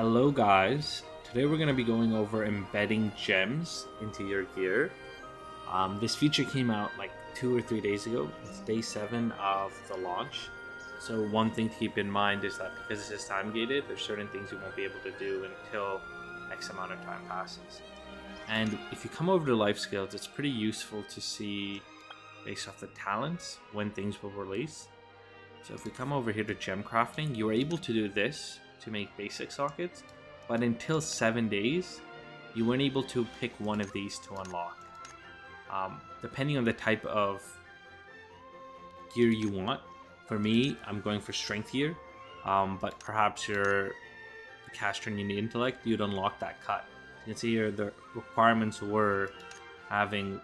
Hello guys, today we're going to be going over embedding gems into your gear. This feature came out like 2 or 3 days ago. It's day 7 of the launch. So one thing to keep in mind is that because this is time gated, there's certain things you won't be able to do until X amount of time passes. And if you come over to life skills, it's pretty useful to see based off the talents when things will release. So if we come over here to gem crafting, you are able to do this to make basic sockets, but until 7 days, you weren't able to pick one of these to unlock. Depending on the type of gear you want, for me, I'm going for strength gear, but perhaps you're the caster and you need intellect, you'd unlock that cut. You can see here the requirements were having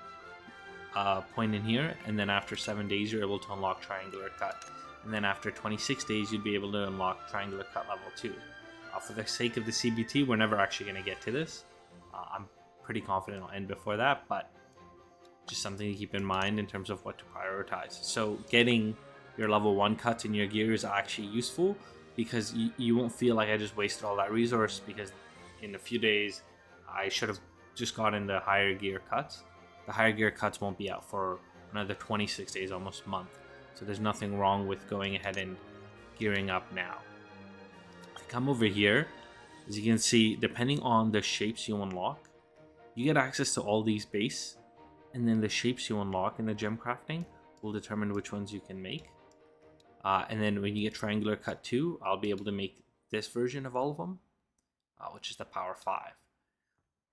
a point in here, and then after 7 days, you're able to unlock triangular cut. And then after 26 days, you'd be able to unlock triangular cut level 2. For the sake of the CBT, we're never actually going to get to this. I'm pretty confident I'll end before that, but just something to keep in mind in terms of what to prioritize. So getting your level 1 cuts in your gear is actually useful because you won't feel like I just wasted all that resource, because in a few days, I should have just gotten the higher gear cuts. The higher gear cuts won't be out for another 26 days, almost a month. So there's nothing wrong with going ahead and gearing up now. If you come over here, as you can see, depending on the shapes you unlock, you get access to all these base, and then the shapes you unlock in the gem crafting will determine which ones you can make. And then when you get triangular cut 2, I'll be able to make this version of all of them, which is the power 5.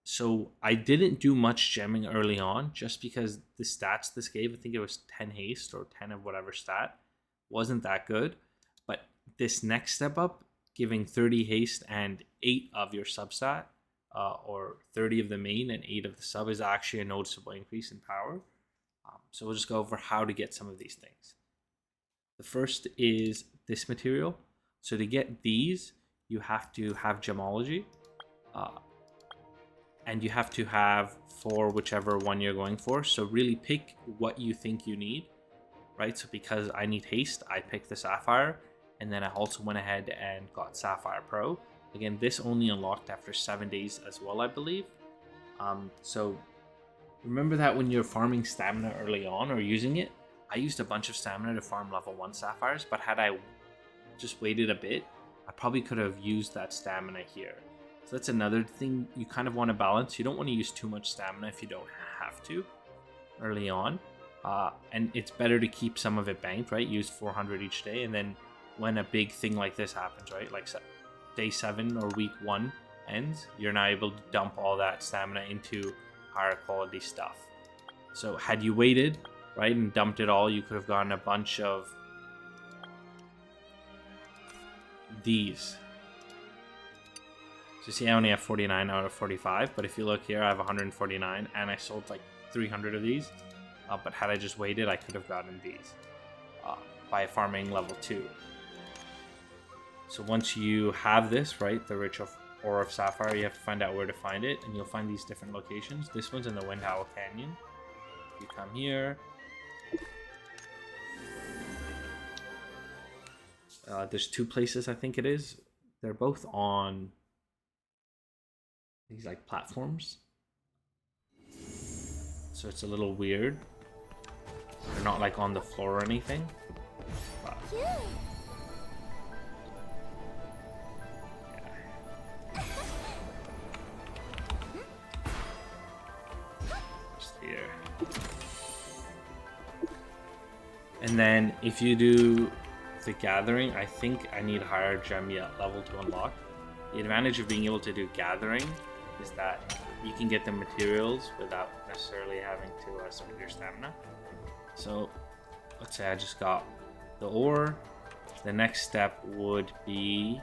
So I didn't do much gemming early on just because the stats this gave, I think it was 10 haste or 10 of whatever stat, wasn't that good. But this next step up, giving 30 haste and 8 of your substat, or 30 of the main and 8 of the sub, is actually a noticeable increase in power. So we'll just go over how to get some of these things. The first is this material. So to get these, you have to have gemology. And you have to have for whichever one you're going for. So really pick what you think you need, right? So because I need haste, I picked the Sapphire, and then I also went ahead and got Sapphire Pro. Again, this only unlocked after 7 days as well, I believe. So remember that when you're farming stamina early on or using it, I used a bunch of stamina to farm level 1 Sapphires, but had I just waited a bit, I probably could have used that stamina here. So that's another thing you kind of want to balance. You don't want to use too much stamina if you don't have to early on. And it's better to keep some of it banked, right? Use 400 each day. And then when a big thing like this happens, right? Like day 7 or week 1 ends, you're now able to dump all that stamina into higher quality stuff. So had you waited, right, and dumped it all, you could have gotten a bunch of these. So see, I only have 49 out of 45, but if you look here, I have 149, and I sold like 300 of these. But had I just waited, I could have gotten these by farming level 2. So once you have this, right, the rich ore of sapphire, you have to find out where to find it, and you'll find these different locations. This one's in the Wind Howl Canyon. You come here. There's 2 places, I think it is. They're both on these like platforms, so it's a little weird. They're not like on the floor or anything, but yeah. Just here. And then if you do the gathering, I think I need higher gem yet level to unlock. The advantage of being able to do gathering is that you can get the materials without necessarily having to spend your stamina. So let's say I just got the ore. The next step would be,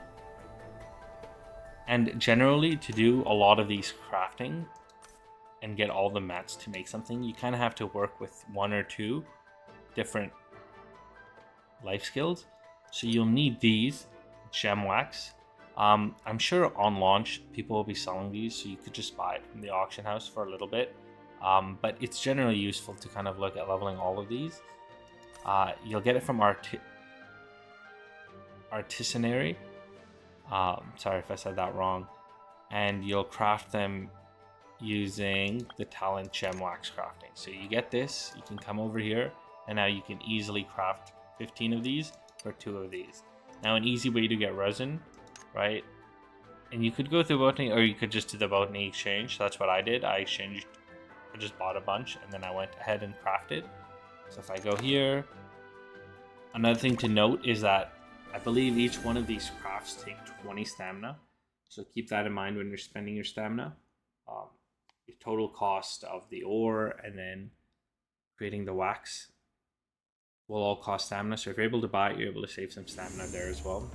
and generally to do a lot of these crafting and get all the mats to make something, you kind of have to work with 1 or 2 different life skills. So you'll need these gem wax. I'm sure on launch people will be selling these, so you could just buy it from the auction house for a little bit. But it's generally useful to kind of look at leveling all of these. You'll get it from Artisanary. Sorry if I said that wrong. And you'll craft them using the talent gem wax crafting. So you get this, you can come over here, and now you can easily craft 15 of these for 2 of these. Now an easy way to get resin, right? And you could go through botany, or you could just do the botany exchange. That's what I did. I just bought a bunch, and then I went ahead and crafted. So if I go here, another thing to note is that I believe each one of these crafts take 20 stamina. So keep that in mind when you're spending your stamina. Your total cost of the ore and then creating the wax will all cost stamina. So if you're able to buy it, you're able to save some stamina there as well.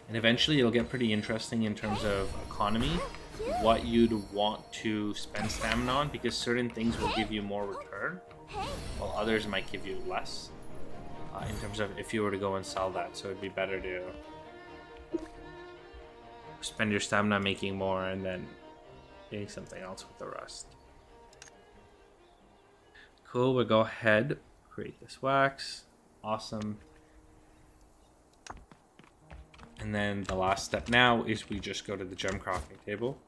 And eventually it'll get pretty interesting in terms of economy, what you'd want to spend stamina on, because certain things will give you more return while others might give you less in terms of if you were to go and sell that. So it'd be better to spend your stamina making more and then doing something else with the rest. Cool, we'll go ahead, create this wax. Awesome. And then the last step now is we just go to the gem crafting table.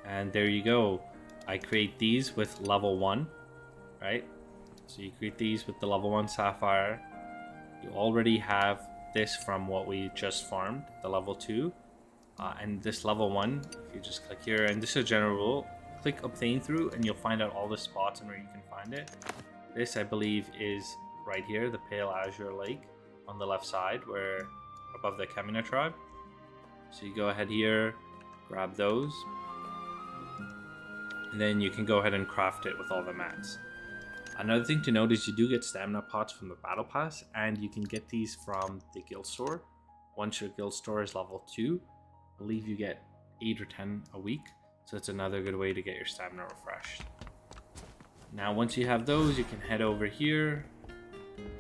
And there you go. I create these with level 1, right? So you create these with the level 1 sapphire. You already have this from what we just farmed, the level 2. And this level 1, if you just click here, and this is a general rule, click obtain through and you'll find out all the spots and where you can find it. This, I believe, is right here, the Pale Azure Lake on the left side, where above the Kamina tribe. So you go ahead here, grab those, and then you can go ahead and craft it with all the mats. Another thing to note is you do get stamina pots from the battle pass, and you can get these from the guild store. Once your guild store is level 2, I believe you get 8 or 10 a week, so it's another good way to get your stamina refreshed. Now once you have those, you can head over here,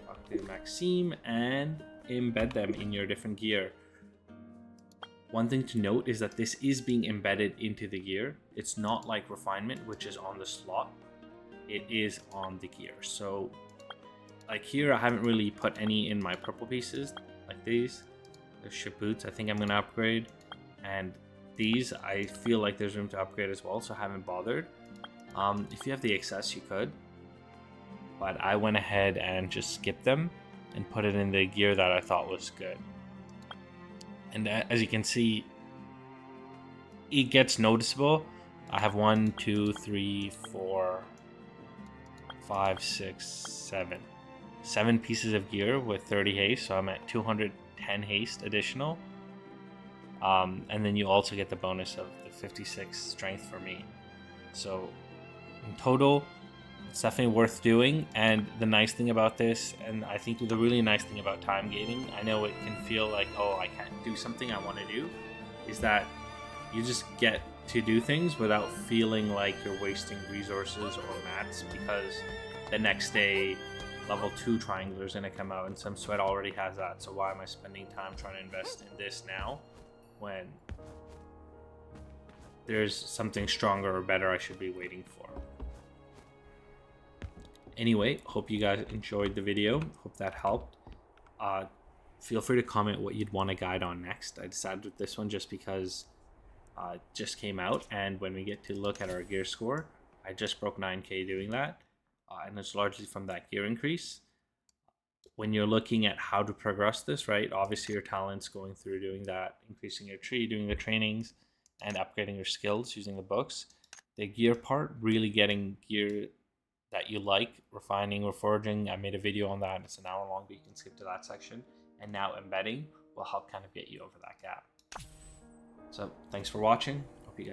talk to Maxime, and embed them in your different gear. One thing to note is that this is being embedded into the gear. It's not like refinement, which is on the slot. It is on the gear. So like here, I haven't really put any in my purple pieces like these. There's ship boots I think I'm gonna upgrade, and these I feel like there's room to upgrade as well, so I haven't bothered. If you have the excess, you could, but I went ahead and just skipped them and put it in the gear that I thought was good. And as you can see, it gets noticeable. I have 1, 2, 3, 4, 5, 6, 7 pieces of gear with 30 haste, so I'm at 210 haste additional. And then you also get the bonus of the 56 strength for me. So in total, it's definitely worth doing. And the nice thing about this, and I think the really nice thing about time gating, I know it can feel like, oh, I can't do something I want to do, is that you just get to do things without feeling like you're wasting resources or mats, because the next day level 2 triangular is going to come out and some sweat already has that. So why am I spending time trying to invest in this now when there's something stronger or better I should be waiting for? Anyway, hope you guys enjoyed the video. Hope that helped. Feel free to comment what you'd want a guide on next. I decided with this one just because it just came out, and when we get to look at our gear score, I just broke 9k doing that, and it's largely from that gear increase. When you're looking at how to progress this, right, obviously your talents, going through doing that, increasing your tree, doing the trainings, and upgrading your skills using the books. The gear part, really getting gear that you like, refining, reforging. I made a video on that. It's an hour long, but you can skip to that section. And now embedding will help kind of get you over that gap. So thanks for watching.